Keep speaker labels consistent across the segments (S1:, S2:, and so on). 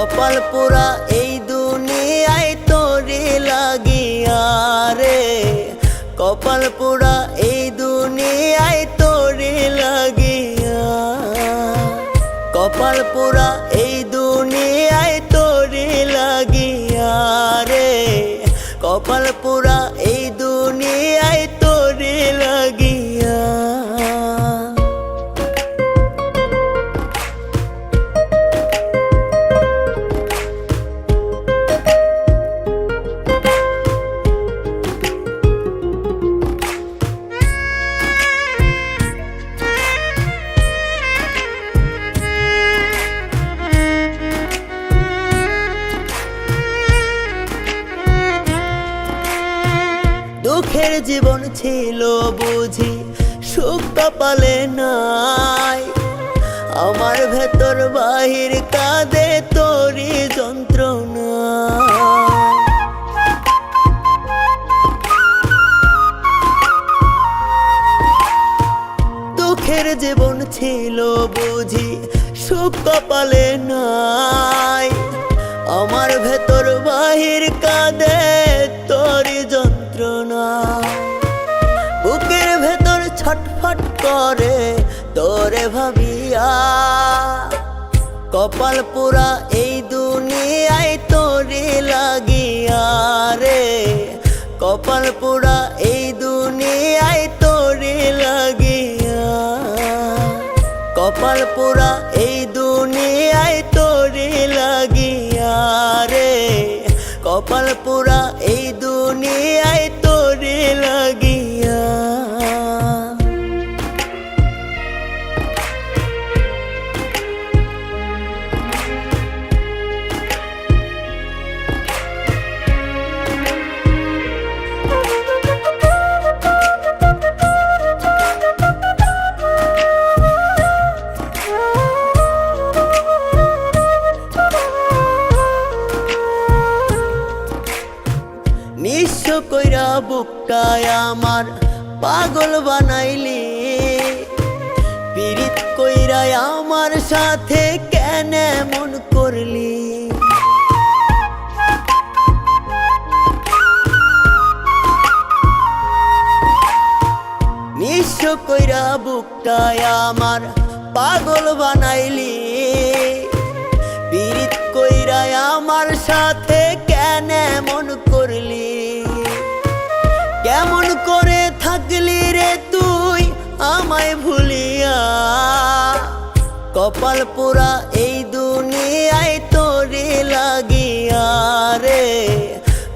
S1: কপাল পোড়া এই দুনিয়ায় তোরে লাগিয়া রে, কপাল পোড়া এই দুনিয়ায় তোরে লাগিয়া, কপাল পোড়া এই দুনিয়ায় তোরে লাগিয়া রে, কপাল পোড়া এই দুনিয়ায় তোরে লাগিয়া। দুঃখের জীবন ছিল বুঝি সুখ কপালে নাই, আমার ভেতর বাহির কাঁদে তোরি যন্ত্রণা। দুঃখের জীবন ছিল বুঝি সুখ কপালে নাই, আমার ভেতর বাহির কাঁদে তোরি যন্ত্রণা। বুকের ভেতর ছটফট করে তোরে ভাবিয়া, কপাল পোড়া এই দুনিয়ায় তোরে লাগিয়া রে, কপাল পোড়া এই দুনিয়ায় তোরে লাগিয়া, কপাল পোড়া এই দুনিয়ায় তোরে লাগিয়া রে, কপাল পোড়া এই দুনিয়ায় তোরে লাগিয়া। নিঃস্ব কইরা বুকটায় আমার পাগল বানাইলি, পীড়িত কইরা আমার সাথে কেন এমন করলি। নিঃস্ব কইরা বুকটায় আমার পাগল বানাইলি, পীড়িত কইরা আমার সাথে কেন এমন করলি। কেমন করে থাকলি রে তুই আমায় ভুলিয়া, কপাল পোড়া এই দুনিয়ায় তোরে লাগিয়া রে,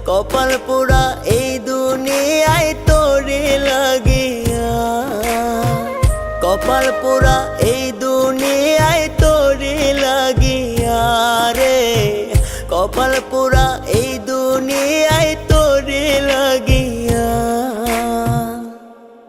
S1: কপাল পোড়া এই দুনিয়ায় তোরে লাগিয়া, কপাল পোড়া এই দুনিয়ায় তোরে লাগিয়া রে, কপাল পোড়া এই